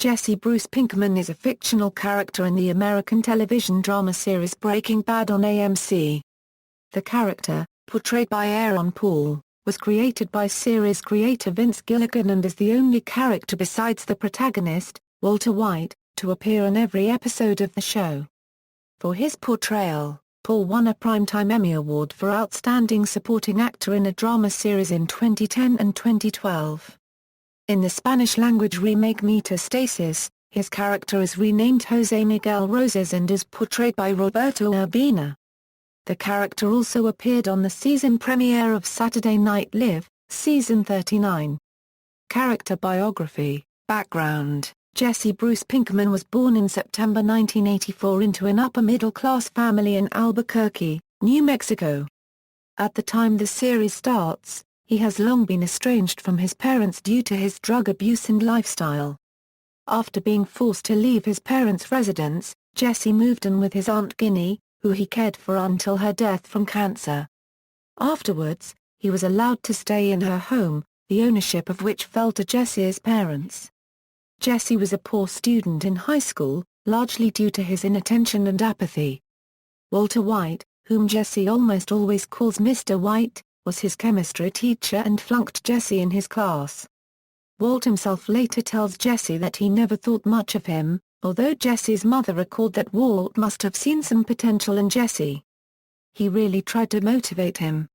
Jesse Bruce Pinkman is a fictional character in the American television drama series Breaking Bad on AMC. The character, portrayed by Aaron Paul, was created by series creator Vince Gilligan and is the only character besides the protagonist, Walter White, to appear in every episode of the show. For his portrayal, Paul won a Primetime Emmy Award for Outstanding Supporting Actor in a Drama Series in 2010 and 2012. In the Spanish-language remake Metástasis, his character is renamed Jose Miguel Rosas and is portrayed by Roberto Urbina. The character also appeared on the season premiere of Saturday Night Live, Season 39. Character biography, background. Jesse Bruce Pinkman was born in September 1984 into an upper-middle-class family in Albuquerque, New Mexico. At the time the series starts, he has long been estranged from his parents due to his drug abuse and lifestyle. After being forced to leave his parents' residence, Jesse moved in with his Aunt Ginny, who he cared for until her death from cancer. Afterwards, he was allowed to stay in her home, the ownership of which fell to Jesse's parents. Jesse was a poor student in high school, largely due to his inattention and apathy. Walter White, whom Jesse almost always calls Mr. White, was his chemistry teacher and flunked Jesse in his class. Walt himself later tells Jesse that he never thought much of him, although Jesse's mother recalled that Walt must have seen some potential in Jesse. He really tried to motivate him.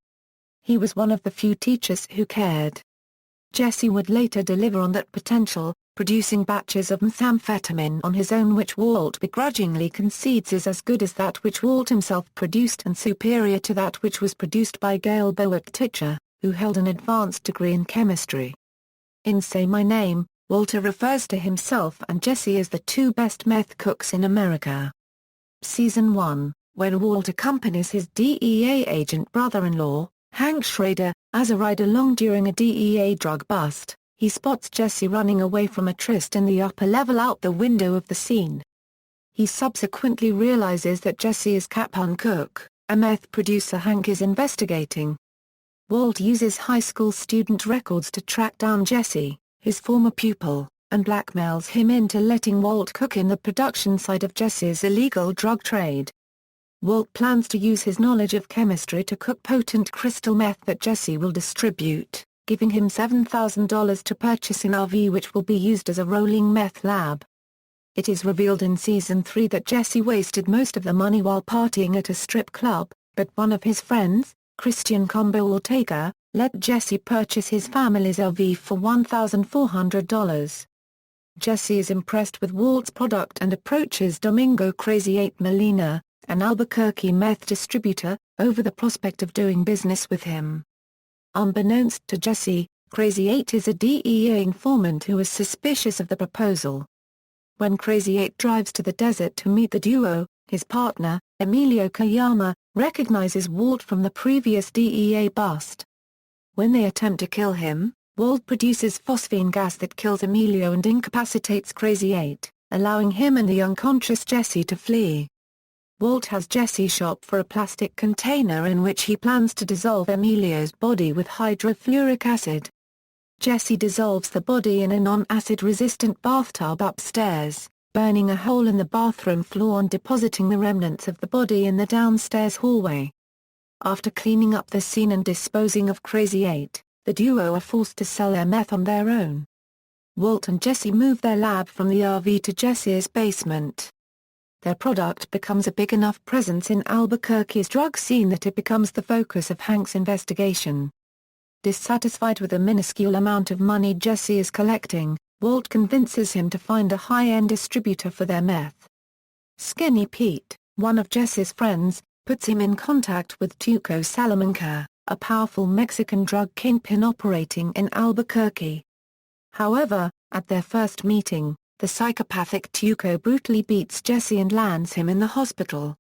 He was one of the few teachers who cared. Jesse would later deliver on that potential, producing batches of methamphetamine on his own which Walt begrudgingly concedes is as good as that which Walt himself produced and superior to that which was produced by Gail Bowick-Titcher, who held an advanced degree in chemistry. In Say My Name, Walter refers to himself and Jesse as the two best meth cooks in America. Season 1, when Walt accompanies his DEA agent brother-in-law, Hank Schrader, as a ride-along during a DEA drug bust, he spots Jesse running away from a tryst in the upper level out the window of the scene. He subsequently realizes that Jesse is Cap'n Cook, a meth producer Hank is investigating. Walt uses high school student records to track down Jesse, his former pupil, and blackmails him into letting Walt cook in the production side of Jesse's illegal drug trade. Walt plans to use his knowledge of chemistry to cook potent crystal meth that Jesse will distribute, giving him $7,000 to purchase an RV which will be used as a rolling meth lab. It is revealed in Season 3 that Jesse wasted most of the money while partying at a strip club, but one of his friends, Christian Combo Ortega, let Jesse purchase his family's RV for $1,400. Jesse is impressed with Walt's product and approaches Domingo Crazy 8 Molina, an Albuquerque meth distributor, over the prospect of doing business with him. Unbeknownst to Jesse, Crazy 8 is a DEA informant who is suspicious of the proposal. When Crazy 8 drives to the desert to meet the duo, his partner, Emilio Kayama, recognizes Walt from the previous DEA bust. When they attempt to kill him, Walt produces phosphine gas that kills Emilio and incapacitates Crazy 8, allowing him and the unconscious Jesse to flee. Walt has Jesse shop for a plastic container in which he plans to dissolve Emilio's body with hydrofluoric acid. Jesse dissolves the body in a non-acid resistant bathtub upstairs, burning a hole in the bathroom floor and depositing the remnants of the body in the downstairs hallway. After cleaning up the scene and disposing of Crazy 8, the duo are forced to sell their meth on their own. Walt and Jesse move their lab from the RV to Jesse's basement. Their product becomes a big enough presence in Albuquerque's drug scene that it becomes the focus of Hank's investigation. Dissatisfied with the minuscule amount of money Jesse is collecting, Walt convinces him to find a high-end distributor for their meth. Skinny Pete, one of Jesse's friends, puts him in contact with Tuco Salamanca, a powerful Mexican drug kingpin operating in Albuquerque. However, at their first meeting, the psychopathic Tuco brutally beats Jesse and lands him in the hospital.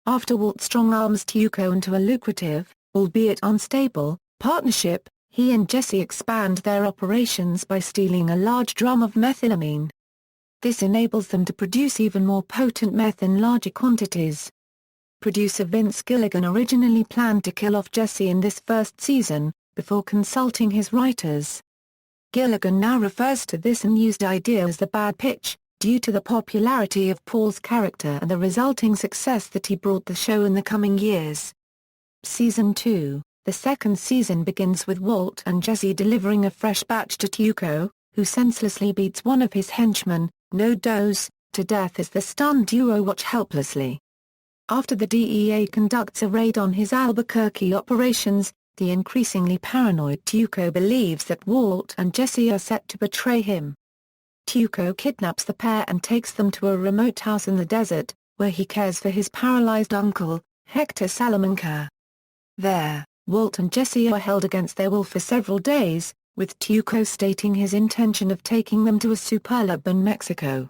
After Walt strong-arms Tuco into a lucrative, albeit unstable, partnership, he and Jesse expand their operations by stealing a large drum of methylamine. This enables them to produce even more potent meth in larger quantities. Producer Vince Gilligan originally planned to kill off Jesse in this first season, before consulting his writers. Gilligan now refers to this unused idea as the bad pitch, due to the popularity of Paul's character and the resulting success that he brought the show in the coming years. Season 2, the second season begins with Walt and Jesse delivering a fresh batch to Tuco, who senselessly beats one of his henchmen, No Dose, to death as the stunned duo watch helplessly. After the DEA conducts a raid on his Albuquerque operations, the increasingly paranoid Tuco believes that Walt and Jesse are set to betray him. Tuco kidnaps the pair and takes them to a remote house in the desert, where he cares for his paralyzed uncle, Hector Salamanca. There, Walt and Jesse are held against their will for several days, with Tuco stating his intention of taking them to a superlab in Mexico.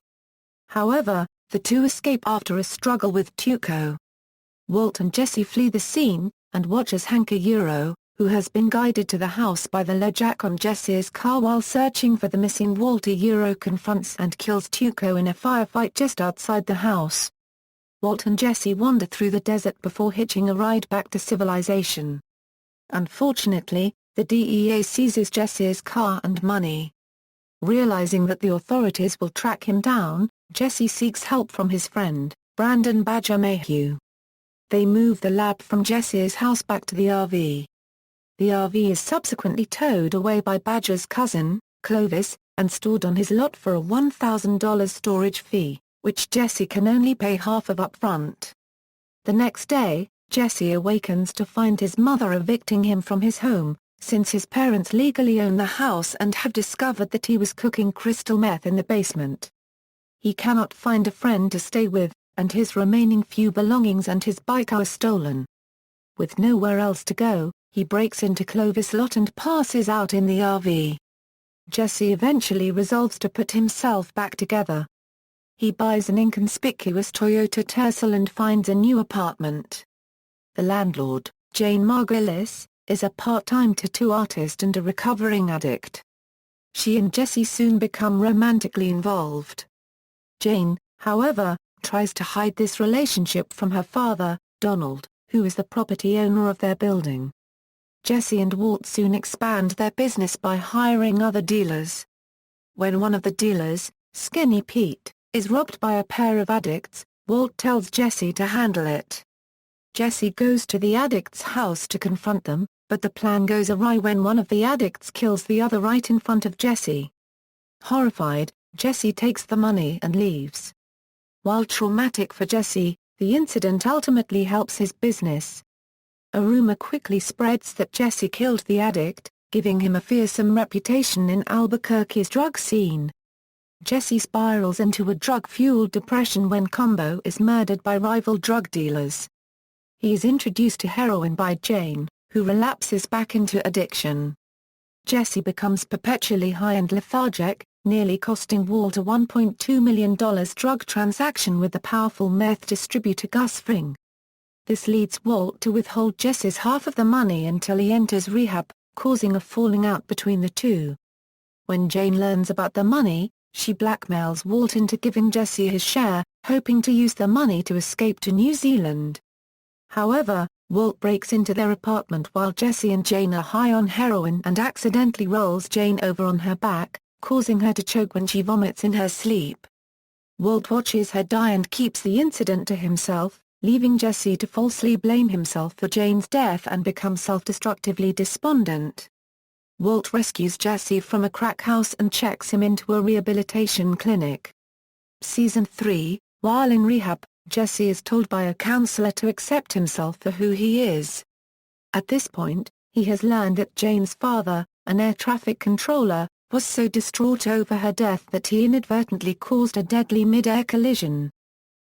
However, the two escape after a struggle with Tuco. Walt and Jesse flee the scene, and watch as Hank Euro, who has been guided to the house by the LoJack on Jesse's car while searching for the missing Walt Euro, confronts and kills Tuco in a firefight just outside the house. Walt and Jesse wander through the desert before hitching a ride back to civilization. Unfortunately, the DEA seizes Jesse's car and money. Realizing that the authorities will track him down, Jesse seeks help from his friend, Brandon Badger Mayhew. They move the lab from Jesse's house back to the RV. The RV is subsequently towed away by Badger's cousin, Clovis, and stored on his lot for a $1,000 storage fee, which Jesse can only pay half of upfront. The next day, Jesse awakens to find his mother evicting him from his home, since his parents legally own the house and have discovered that he was cooking crystal meth in the basement. He cannot find a friend to stay with, and his remaining few belongings and his bike are stolen. With nowhere else to go, he breaks into Clovis' lot and passes out in the RV. Jesse eventually resolves to put himself back together. He buys an inconspicuous Toyota Tercel and finds a new apartment. The landlord, Jane Margulies, is a part-time tattoo artist and a recovering addict. She and Jesse soon become romantically involved. Jane, however, tries to hide this relationship from her father, Donald, who is the property owner of their building. Jesse and Walt soon expand their business by hiring other dealers. When one of the dealers, Skinny Pete, is robbed by a pair of addicts, Walt tells Jesse to handle it. Jesse goes to the addicts' house to confront them, but the plan goes awry when one of the addicts kills the other right in front of Jesse. Horrified, Jesse takes the money and leaves. While traumatic for Jesse, the incident ultimately helps his business. A rumor quickly spreads that Jesse killed the addict, giving him a fearsome reputation in Albuquerque's drug scene. Jesse spirals into a drug-fueled depression when Combo is murdered by rival drug dealers. He is introduced to heroin by Jane, who relapses back into addiction. Jesse becomes perpetually high and lethargic, nearly costing Walt a $1.2 million drug transaction with the powerful meth distributor Gus Fring. This leads Walt to withhold Jesse's half of the money until he enters rehab, causing a falling out between the two. When Jane learns about the money, she blackmails Walt into giving Jesse his share, hoping to use the money to escape to New Zealand. However, Walt breaks into their apartment while Jesse and Jane are high on heroin and accidentally rolls Jane over on her back, causing her to choke when she vomits in her sleep. Walt watches her die and keeps the incident to himself, leaving Jesse to falsely blame himself for Jane's death and become self-destructively despondent. Walt rescues Jesse from a crack house and checks him into a rehabilitation clinic. Season 3, while in rehab, Jesse is told by a counselor to accept himself for who he is. At this point, he has learned that Jane's father, an air traffic controller, was so distraught over her death that he inadvertently caused a deadly mid-air collision.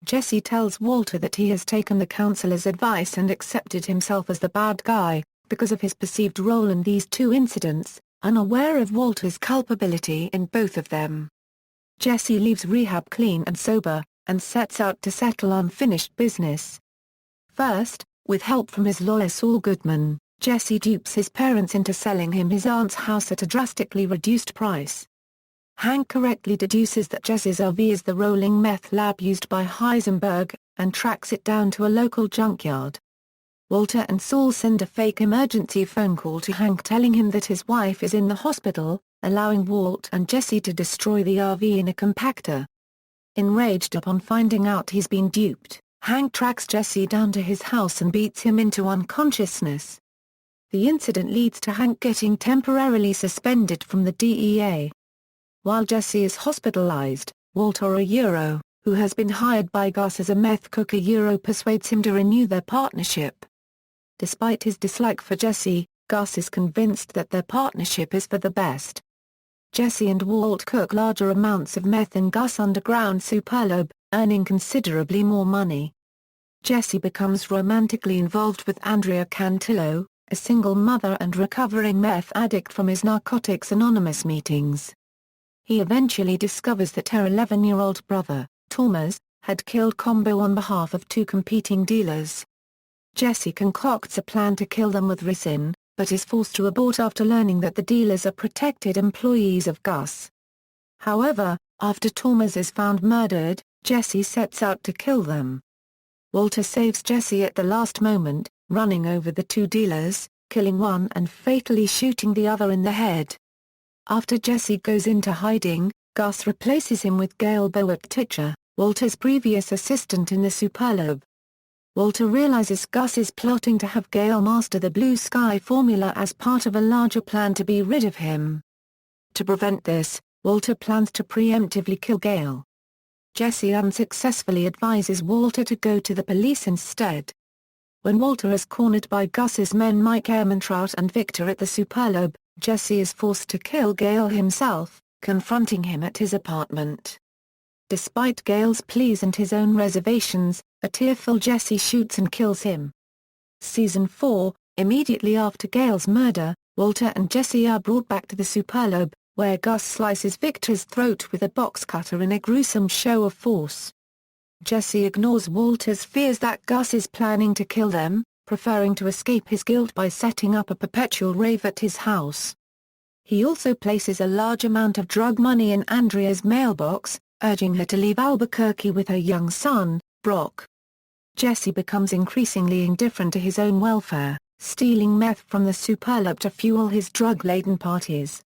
Jesse tells Walter that he has taken the counselor's advice and accepted himself as the bad guy, because of his perceived role in these two incidents, unaware of Walter's culpability in both of them. Jesse leaves rehab clean and sober, and sets out to settle unfinished business. First, with help from his lawyer Saul Goodman, Jesse dupes his parents into selling him his aunt's house at a drastically reduced price. Hank correctly deduces that Jesse's RV is the rolling meth lab used by Heisenberg, and tracks it down to a local junkyard. Walter and Saul send a fake emergency phone call to Hank telling him that his wife is in the hospital, allowing Walt and Jesse to destroy the RV in a compactor. Enraged upon finding out he's been duped, Hank tracks Jesse down to his house and beats him into unconsciousness. The incident leads to Hank getting temporarily suspended from the DEA. While Jesse is hospitalized, Walter who has been hired by Gus as a meth cook persuades him to renew their partnership. Despite his dislike for Jesse, Gus is convinced that their partnership is for the best. Jesse and Walt cook larger amounts of meth in Gus' underground superlab, earning considerably more money. Jesse becomes romantically involved with Andrea Cantillo, a single mother and recovering meth addict from his Narcotics Anonymous meetings. He eventually discovers that her 11-year-old brother, Thomas, had killed Combo on behalf of two competing dealers. Jesse concocts a plan to kill them with ricin, but is forced to abort after learning that the dealers are protected employees of Gus. However, after Thomas is found murdered, Jesse sets out to kill them. Walter saves Jesse at the last moment, running over the two dealers, killing one and fatally shooting the other in the head. After Jesse goes into hiding, Gus replaces him with Gail Boat-Titcher, Walter's previous assistant in the superlab. Walter realizes Gus is plotting to have Gail master the Blue Sky formula as part of a larger plan to be rid of him. To prevent this, Walter plans to preemptively kill Gail. Jesse unsuccessfully advises Walter to go to the police instead. When Walter is cornered by Gus's men Mike Ehrmantraut and Victor at the superlab, Jesse is forced to kill Gail himself, confronting him at his apartment. Despite Gail's pleas and his own reservations, a tearful Jesse shoots and kills him. Season 4, immediately after Gail's murder, Walter and Jesse are brought back to the superlab, where Gus slices Victor's throat with a box cutter in a gruesome show of force. Jesse ignores Walter's fears that Gus is planning to kill them, preferring to escape his guilt by setting up a perpetual rave at his house. He also places a large amount of drug money in Andrea's mailbox, urging her to leave Albuquerque with her young son, Brock. Jesse becomes increasingly indifferent to his own welfare, stealing meth from the superlab to fuel his drug-laden parties.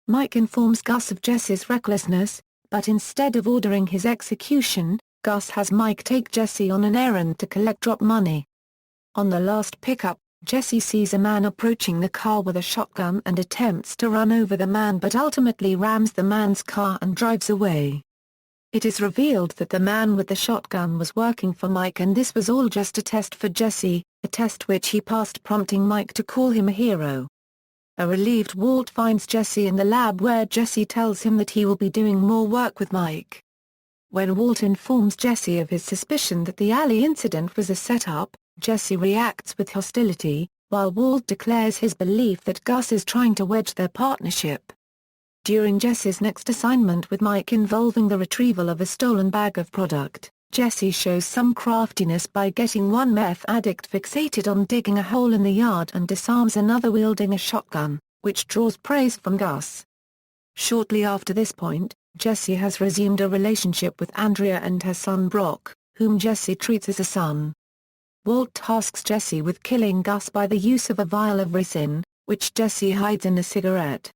Mike informs Gus of Jesse's recklessness, but instead of ordering his execution, Gus has Mike take Jesse on an errand to collect drop money. On the last pickup, Jesse sees a man approaching the car with a shotgun and attempts to run over the man but ultimately rams the man's car and drives away. It is revealed that the man with the shotgun was working for Mike and this was all just a test for Jesse, a test which he passed, prompting Mike to call him a hero. A relieved Walt finds Jesse in the lab where Jesse tells him that he will be doing more work with Mike. When Walt informs Jesse of his suspicion that the alley incident was a setup, Jesse reacts with hostility, while Walt declares his belief that Gus is trying to wedge their partnership. During Jesse's next assignment with Mike involving the retrieval of a stolen bag of product, Jesse shows some craftiness by getting one meth addict fixated on digging a hole in the yard and disarms another wielding a shotgun, which draws praise from Gus. Shortly after this point, Jesse has resumed a relationship with Andrea and her son Brock, whom Jesse treats as a son. Walt tasks Jesse with killing Gus by the use of a vial of ricin, which Jesse hides in a cigarette.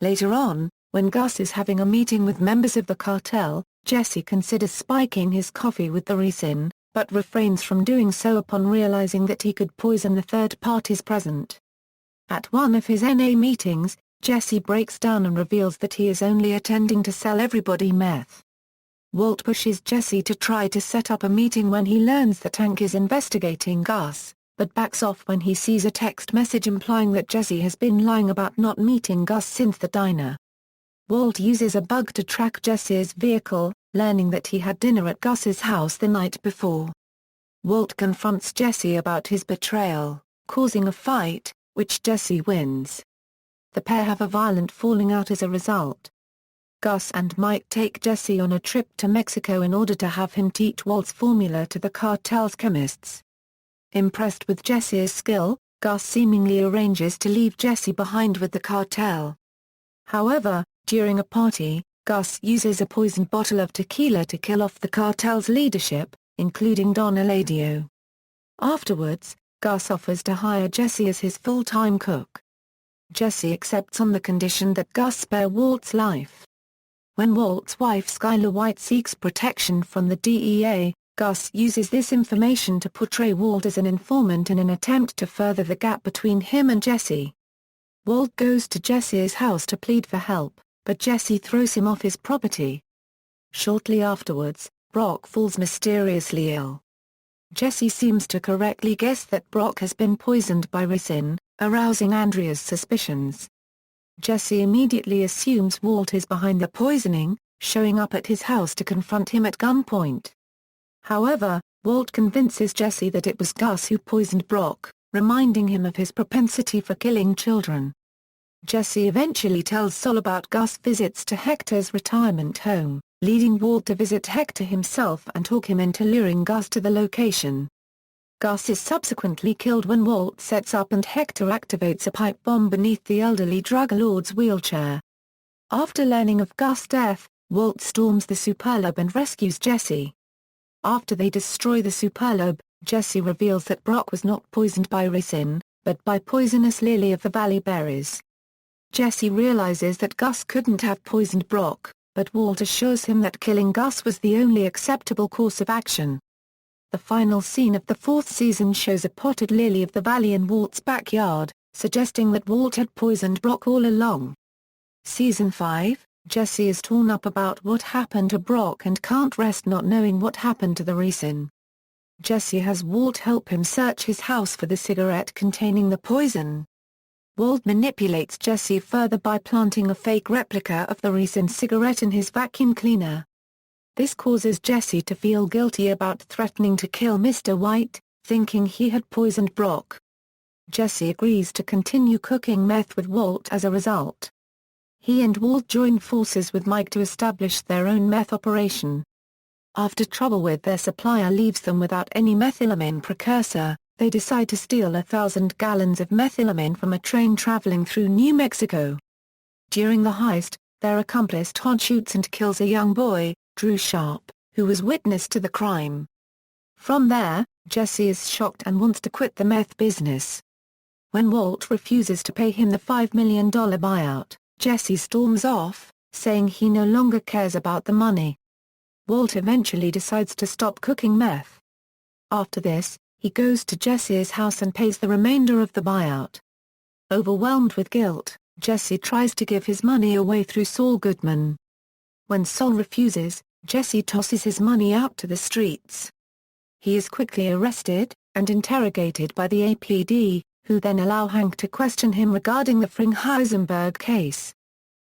Later on, when Gus is having a meeting with members of the cartel, Jesse considers spiking his coffee with the ricin, but refrains from doing so upon realizing that he could poison the third parties present. At one of his NA meetings, Jesse breaks down and reveals that he is only attending to sell everybody meth. Walt pushes Jesse to try to set up a meeting when he learns that Hank is investigating Gus, but backs off when he sees a text message implying that Jesse has been lying about not meeting Gus since the diner. Walt uses a bug to track Jesse's vehicle, learning that he had dinner at Gus's house the night before. Walt confronts Jesse about his betrayal, causing a fight, which Jesse wins. The pair have a violent falling out as a result. Gus and Mike take Jesse on a trip to Mexico in order to have him teach Walt's formula to the cartel's chemists. Impressed with Jesse's skill, Gus seemingly arranges to leave Jesse behind with the cartel. However, during a party, Gus uses a poisoned bottle of tequila to kill off the cartel's leadership, including Don Eladio. Afterwards, Gus offers to hire Jesse as his full-time cook. Jesse accepts on the condition that Gus spare Walt's life. When Walt's wife Skylar White seeks protection from the DEA, Gus uses this information to portray Walt as an informant in an attempt to further the gap between him and Jesse. Walt goes to Jesse's house to plead for help, but Jesse throws him off his property. Shortly afterwards, Brock falls mysteriously ill. Jesse seems to correctly guess that Brock has been poisoned by ricin, arousing Andrea's suspicions. Jesse immediately assumes Walt is behind the poisoning, showing up at his house to confront him at gunpoint. However, Walt convinces Jesse that it was Gus who poisoned Brock, reminding him of his propensity for killing children. Jesse eventually tells Sol about Gus' visits to Hector's retirement home, leading Walt to visit Hector himself and talk him into luring Gus to the location. Gus is subsequently killed when Walt sets up and Hector activates a pipe bomb beneath the elderly drug lord's wheelchair. After learning of Gus' death, Walt storms the Superlab and rescues Jesse. After they destroy the Superlab, Jesse reveals that Brock was not poisoned by ricin, but by poisonous lily-of-the-valley berries. Jesse realizes that Gus couldn't have poisoned Brock, but Walt assures him that killing Gus was the only acceptable course of action. The final scene of the 4th season shows a potted lily-of-the-valley in Walt's backyard, suggesting that Walt had poisoned Brock all along. Season 5, Jesse is torn up about what happened to Brock and can't rest not knowing what happened to the ricin. Jesse has Walt help him search his house for the cigarette containing the poison. Walt manipulates Jesse further by planting a fake replica of the ricin cigarette in his vacuum cleaner. This causes Jesse to feel guilty about threatening to kill Mr. White, thinking he had poisoned Brock. Jesse agrees to continue cooking meth with Walt as a result. He and Walt join forces with Mike to establish their own meth operation. After trouble with their supplier leaves them without any methylamine precursor, they decide to steal 1,000 gallons of methylamine from a train traveling through New Mexico. During the heist, their accomplice Todd shoots and kills a young boy, Drew Sharp, who was witness to the crime. From there, Jesse is shocked and wants to quit the meth business. When Walt refuses to pay him the $5 million buyout, Jesse storms off, saying he no longer cares about the money. Walt eventually decides to stop cooking meth. After this, he goes to Jesse's house and pays the remainder of the buyout. Overwhelmed with guilt, Jesse tries to give his money away through Saul Goodman. When Saul refuses, Jesse tosses his money out to the streets. He is quickly arrested, and interrogated by the APD, who then allow Hank to question him regarding the Fring-Heisenberg case.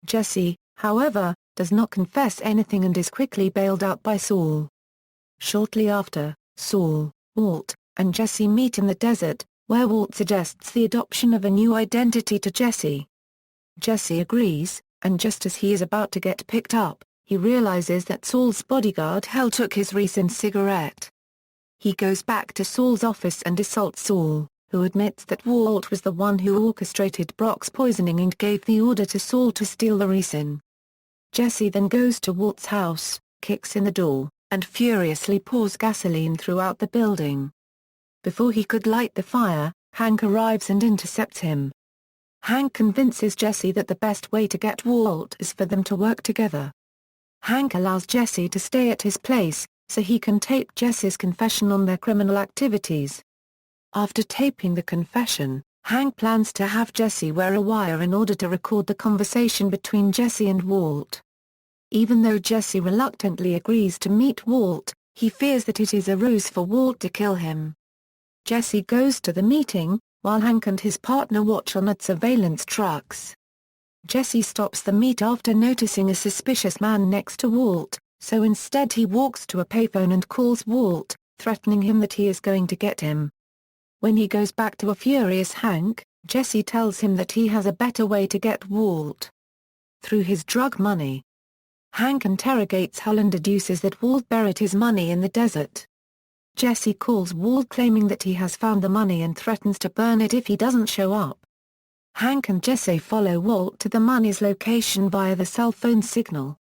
Jesse, however, does not confess anything and is quickly bailed out by Saul. Shortly after, Saul, Walt, and Jesse meet in the desert, where Walt suggests the adoption of a new identity to Jesse. Jesse agrees, and just as he is about to get picked up, he realizes that Saul's bodyguard Hell took his recent cigarette. He goes back to Saul's office and assaults Saul, who admits that Walt was the one who orchestrated Brock's poisoning and gave the order to Saul to steal the ricin. Jesse then goes to Walt's house, kicks in the door, and furiously pours gasoline throughout the building. Before he could light the fire, Hank arrives and intercepts him. Hank convinces Jesse that the best way to get Walt is for them to work together. Hank allows Jesse to stay at his place, so he can tape Jesse's confession on their criminal activities. After taping the confession, Hank plans to have Jesse wear a wire in order to record the conversation between Jesse and Walt. Even though Jesse reluctantly agrees to meet Walt, he fears that it is a ruse for Walt to kill him. Jesse goes to the meeting, while Hank and his partner watch on at surveillance trucks. Jesse stops the meet after noticing a suspicious man next to Walt, so instead he walks to a payphone and calls Walt, threatening him that he is going to get him. When he goes back to a furious Hank, Jesse tells him that he has a better way to get Walt. Through his drug money. Hank interrogates Hull and deduces that Walt buried his money in the desert. Jesse calls Walt claiming that he has found the money and threatens to burn it if he doesn't show up. Hank and Jesse follow Walt to the money's location via the cell phone signal.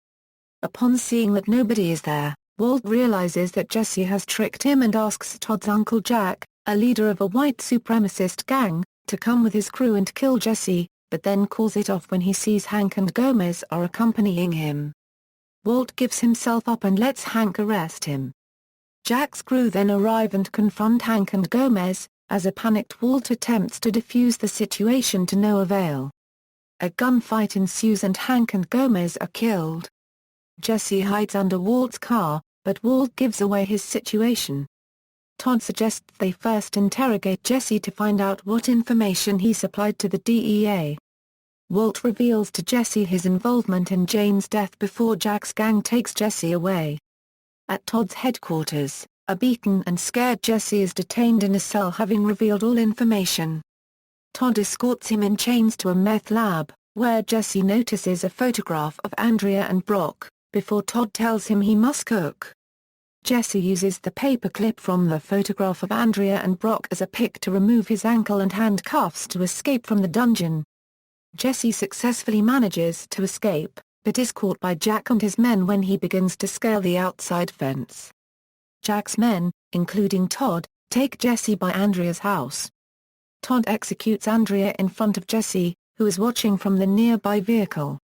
Upon seeing that nobody is there, Walt realizes that Jesse has tricked him and asks Todd's Uncle Jack, a leader of a white supremacist gang, to come with his crew and kill Jesse, but then calls it off when he sees Hank and Gomez are accompanying him. Walt gives himself up and lets Hank arrest him. Jack's crew then arrive and confront Hank and Gomez, as a panicked Walt attempts to defuse the situation to no avail. A gunfight ensues and Hank and Gomez are killed. Jesse hides under Walt's car, but Walt gives away his situation. Todd suggests they first interrogate Jesse to find out what information he supplied to the DEA. Walt reveals to Jesse his involvement in Jane's death before Jack's gang takes Jesse away. At Todd's headquarters, a beaten and scared Jesse is detained in a cell having revealed all information. Todd escorts him in chains to a meth lab, where Jesse notices a photograph of Andrea and Brock, before Todd tells him he must cook. Jesse uses the paperclip from the photograph of Andrea and Brock as a pick to remove his ankle and handcuffs to escape from the dungeon. Jesse successfully manages to escape, but is caught by Jack and his men when he begins to scale the outside fence. Jack's men, including Todd, take Jesse by Andrea's house. Todd executes Andrea in front of Jesse, who is watching from the nearby vehicle.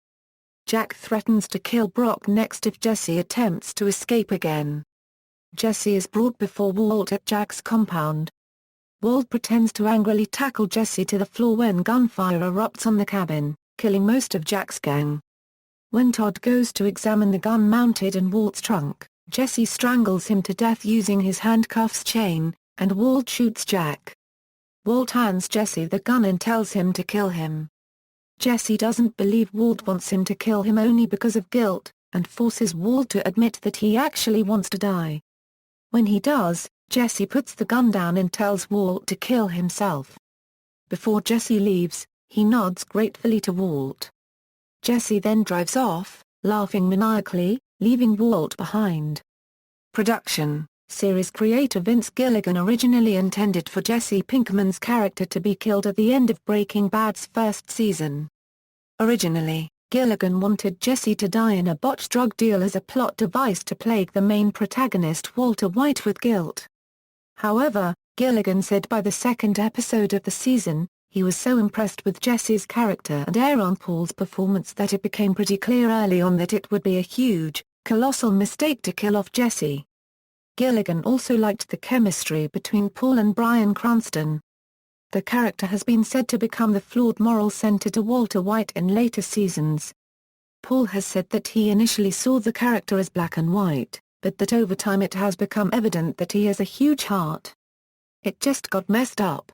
Jack threatens to kill Brock next if Jesse attempts to escape again. Jesse is brought before Walt at Jack's compound. Walt pretends to angrily tackle Jesse to the floor when gunfire erupts on the cabin, killing most of Jack's gang. When Todd goes to examine the gun mounted in Walt's trunk, Jesse strangles him to death using his handcuffs chain, and Walt shoots Jack. Walt hands Jesse the gun and tells him to kill him. Jesse doesn't believe Walt wants him to kill him only because of guilt, and forces Walt to admit that he actually wants to die. When he does, Jesse puts the gun down and tells Walt to kill himself. Before Jesse leaves, he nods gratefully to Walt. Jesse then drives off, laughing maniacally, leaving Walt behind. Production: Series creator Vince Gilligan originally intended for Jesse Pinkman's character to be killed at the end of Breaking Bad's first season. Originally, Gilligan wanted Jesse to die in a botched drug deal as a plot device to plague the main protagonist Walter White with guilt. However, Gilligan said by the second episode of the season, he was so impressed with Jesse's character and Aaron Paul's performance that it became pretty clear early on that it would be a huge, colossal mistake to kill off Jesse. Gilligan also liked the chemistry between Paul and Bryan Cranston. The character has been said to become the flawed moral center to Walter White in later seasons. Paul has said that he initially saw the character as black and white, but that over time it has become evident that he has a huge heart. It just got messed up.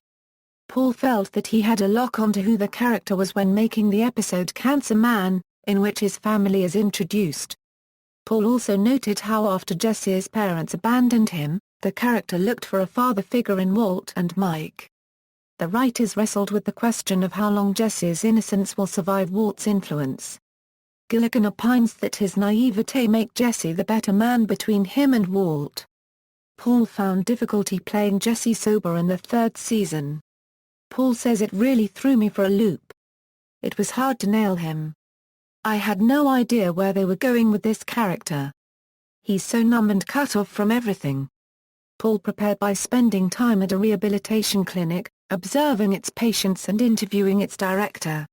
Paul felt that he had a lock onto who the character was when making the episode Cancer Man, in which his family is introduced. Paul also noted how after Jesse's parents abandoned him, the character looked for a father figure in Walt and Mike. The writers wrestled with the question of how long Jesse's innocence will survive Walt's influence. Gilligan opines that his naivete make Jesse the better man between him and Walt. Paul found difficulty playing Jesse sober in the third season. Paul says it really threw me for a loop. It was hard to nail him. I had no idea where they were going with this character. He's so numb and cut off from everything. Paul prepared by spending time at a rehabilitation clinic, observing its patients and interviewing its director.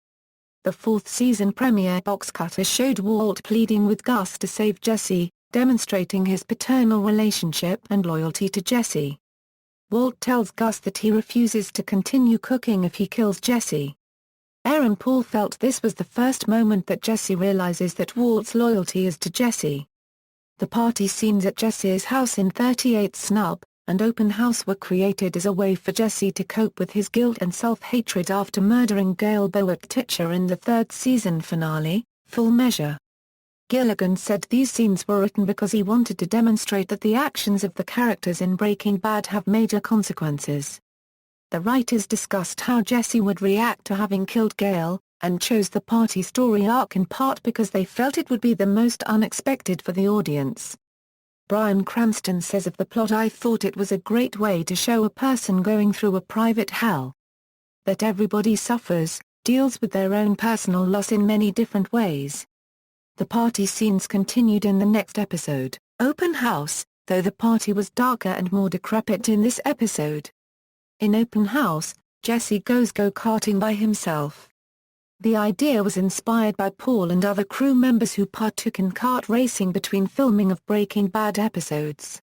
The fourth season premiere box cutter showed Walt pleading with Gus to save Jesse, demonstrating his paternal relationship and loyalty to Jesse. Walt tells Gus that he refuses to continue cooking if he kills Jesse. Aaron Paul felt this was the first moment that Jesse realizes that Walt's loyalty is to Jesse. The party scenes at Jesse's house in 38 Snub and Open House were created as a way for Jesse to cope with his guilt and self-hatred after murdering Gail Boat-Titcher in the third season finale, Full Measure. Gilligan said these scenes were written because he wanted to demonstrate that the actions of the characters in Breaking Bad have major consequences. The writers discussed how Jesse would react to having killed Gail, and chose the party story arc in part because they felt it would be the most unexpected for the audience. Bryan Cranston says of the plot, "I thought it was a great way to show a person going through a private hell. That everybody suffers, deals with their own personal loss in many different ways." The party scenes continued in the next episode, Open House, though the party was darker and more decrepit in this episode. In Open House, Jesse goes go-karting by himself. The idea was inspired by Paul and other crew members who partook in kart racing between filming of Breaking Bad episodes.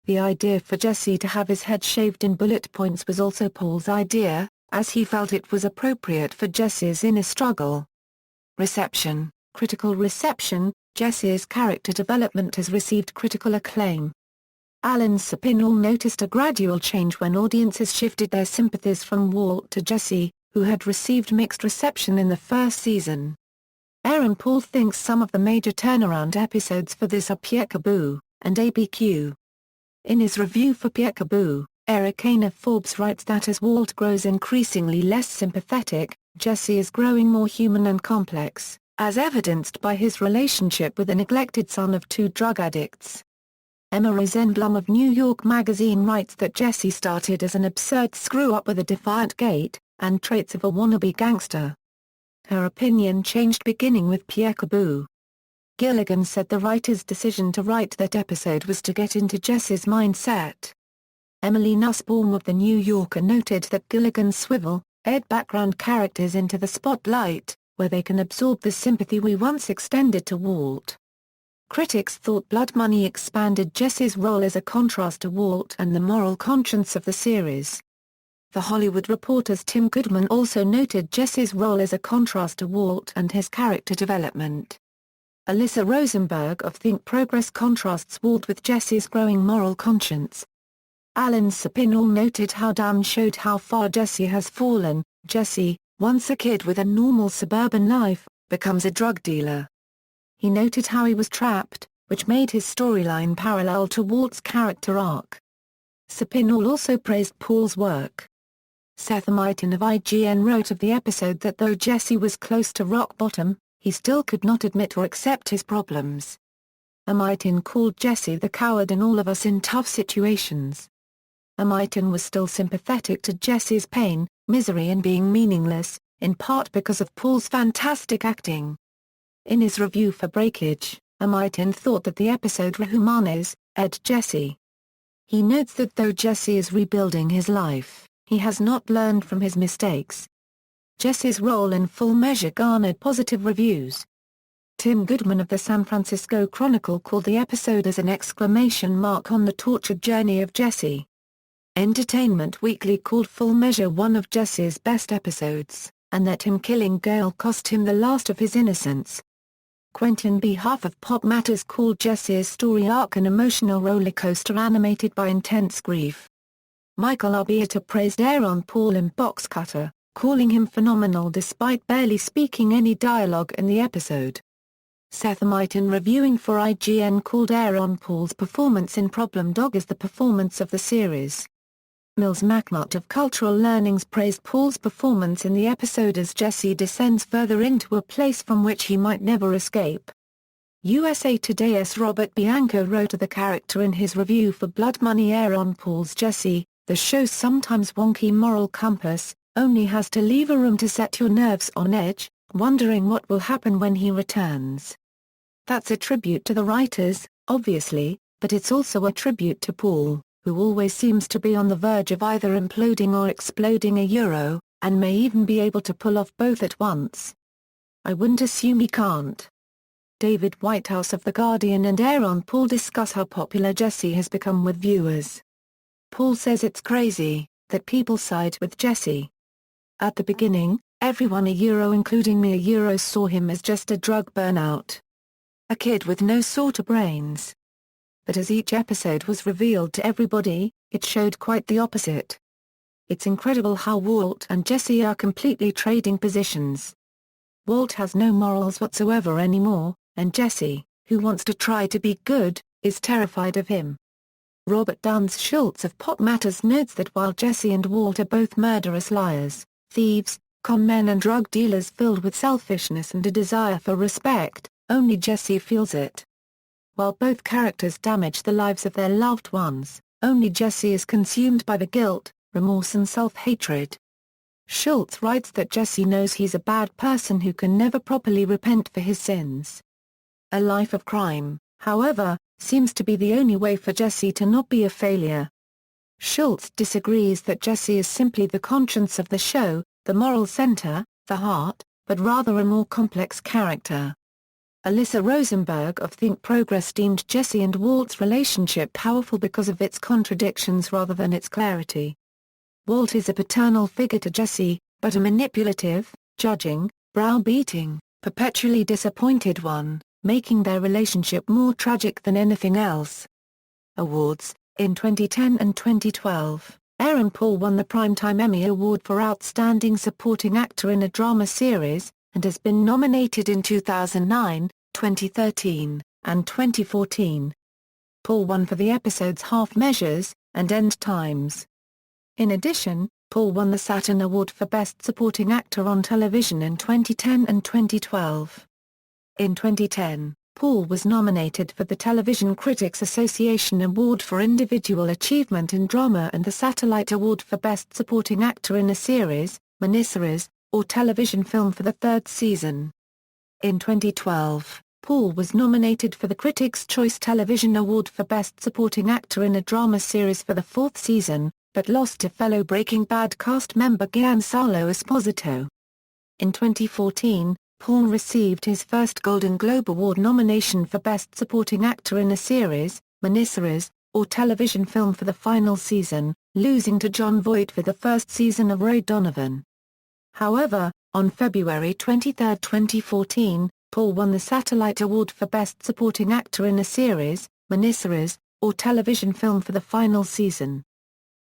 The idea for Jesse to have his head shaved in bullet points was also Paul's idea, as he felt it was appropriate for Jesse's inner struggle. Reception. Critical reception. Jesse's character development has received critical acclaim. Alan Sapinall noticed a gradual change when audiences shifted their sympathies from Walt to Jesse, who had received mixed reception in the first season. Aaron Paul thinks some of the major turnaround episodes for this are Peekaboo and ABQ. In his review for Peekaboo, Eric Aina Forbes writes that as Walt grows increasingly less sympathetic, Jesse is growing more human and complex, as evidenced by his relationship with the neglected son of two drug addicts. Emma Rosenblum of New York Magazine writes that Jesse started as an absurd screw-up with a defiant gait and traits of a wannabe gangster. Her opinion changed beginning with Peekaboo. Gilligan said the writer's decision to write that episode was to get into Jesse's mindset. Emily Nussbaum of The New Yorker noted that Gilligan swivel-ed background characters into the spotlight, where they can absorb the sympathy we once extended to Walt. Critics thought Blood Money expanded Jesse's role as a contrast to Walt and the moral conscience of the series. The Hollywood Reporter's Tim Goodman also noted Jesse's role as a contrast to Walt and his character development. Alyssa Rosenberg of Think Progress contrasts Walt with Jesse's growing moral conscience. Alan Sapinall noted how Dan showed how far Jesse has fallen. Jesse, once a kid with a normal suburban life, becomes a drug dealer. He noted how he was trapped, which made his storyline parallel to Walt's character arc. Sapinall also praised Paul's work. Seth Meitin of IGN wrote of the episode that though Jesse was close to rock bottom, he still could not admit or accept his problems. Meitin called Jesse the coward in All of Us in Tough Situations. Meitin was still sympathetic to Jesse's pain, misery and being meaningless, in part because of Paul's fantastic acting. In his review for Breakage, Meitin thought that the episode rehumanes-ed Jesse. He notes that though Jesse is rebuilding his life, he has not learned from his mistakes. Jesse's role in Full Measure garnered positive reviews. Tim Goodman of the San Francisco Chronicle called the episode as an exclamation mark on the tortured journey of Jesse. Entertainment Weekly called Full Measure one of Jesse's best episodes, and that him killing Gail cost him the last of his innocence. Quentin B. Huff of Pop Matters called Jesse's story arc an emotional rollercoaster animated by intense grief. Michael Arbeata praised Aaron Paul in Boxcutter, calling him phenomenal despite barely speaking any dialogue in the episode. Seth Meitin reviewing for IGN called Aaron Paul's performance in Problem Dog as the performance of the series. Mills McNutt of Cultural Learnings praised Paul's performance in the episode as Jesse descends further into a place from which he might never escape. USA Today's Robert Bianco wrote of the character in his review for Blood Money. Aaron Paul's Jesse, the show's sometimes wonky moral compass, only has to leave a room to set your nerves on edge, wondering what will happen when he returns. That's a tribute to the writers, obviously, but it's also a tribute to Paul, who always seems to be on the verge of either imploding or exploding and may even be able to pull off both at once. I wouldn't assume he can't. David Whitehouse of The Guardian and Aaron Paul discuss how popular Jesse has become with viewers. Paul says it's crazy that people side with Jesse. At the beginning, everyone including me saw him as just a drug burnout. A kid with no sort of brains. But as each episode was revealed to everybody, it showed quite the opposite. It's incredible how Walt and Jesse are completely trading positions. Walt has no morals whatsoever anymore, and Jesse, who wants to try to be good, is terrified of him. Robert Duns Schultz of Pop Matters notes that while Jesse and Walt are both murderous liars, thieves, con men and drug dealers filled with selfishness and a desire for respect, only Jesse feels it. While both characters damage the lives of their loved ones, only Jesse is consumed by the guilt, remorse and self-hatred. Schultz writes that Jesse knows he's a bad person who can never properly repent for his sins. A life of crime, however, seems to be the only way for Jesse to not be a failure. Schultz disagrees that Jesse is simply the conscience of the show, the moral center, the heart, but rather a more complex character. Alyssa Rosenberg of Think Progress deemed Jesse and Walt's relationship powerful because of its contradictions rather than its clarity. Walt is a paternal figure to Jesse, but a manipulative, judging, browbeating, perpetually disappointed one, making their relationship more tragic than anything else. Awards. In 2010 and 2012, Aaron Paul won the Primetime Emmy Award for Outstanding Supporting Actor in a Drama Series, and has been nominated in 2009, 2013, and 2014. Paul won for the episodes Half Measures and End Times. In addition, Paul won the Saturn Award for Best Supporting Actor on Television in 2010 and 2012. In 2010, Paul was nominated for the Television Critics Association Award for Individual Achievement in Drama and the Satellite Award for Best Supporting Actor in a Series, Miniseries, or Television Film for the third season. In 2012, Paul was nominated for the Critics' Choice Television Award for Best Supporting Actor in a Drama Series for the fourth season, but lost to fellow Breaking Bad cast member Giancarlo Esposito. In 2014, Paul received his first Golden Globe Award nomination for Best Supporting Actor in a Series, Miniseries, or Television Film for the final season, losing to Jon Voight for the first season of Ray Donovan. However, on February 23, 2014, Paul won the Satellite Award for Best Supporting Actor in a Series, Miniseries, or Television Film for the final season.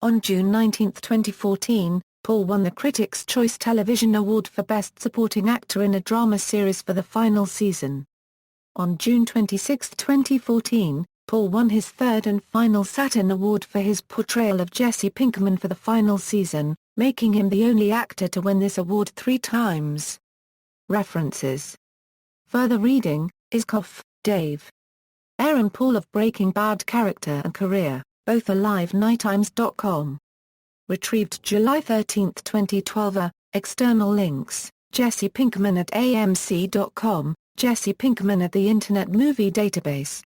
On June 19, 2014, Paul won the Critics' Choice Television Award for Best Supporting Actor in a Drama Series for the final season. On June 26, 2014, Paul won his third and final Saturn Award for his portrayal of Jesse Pinkman for the final season, making him the only actor to win this award 3 times. References. Further reading, Iskoff, Dave. Aaron Paul of Breaking Bad Character and Career, both AliveNightTimes.com. Retrieved July 13, 2012. External links, Jesse Pinkman at AMC.com, Jesse Pinkman at the Internet Movie Database.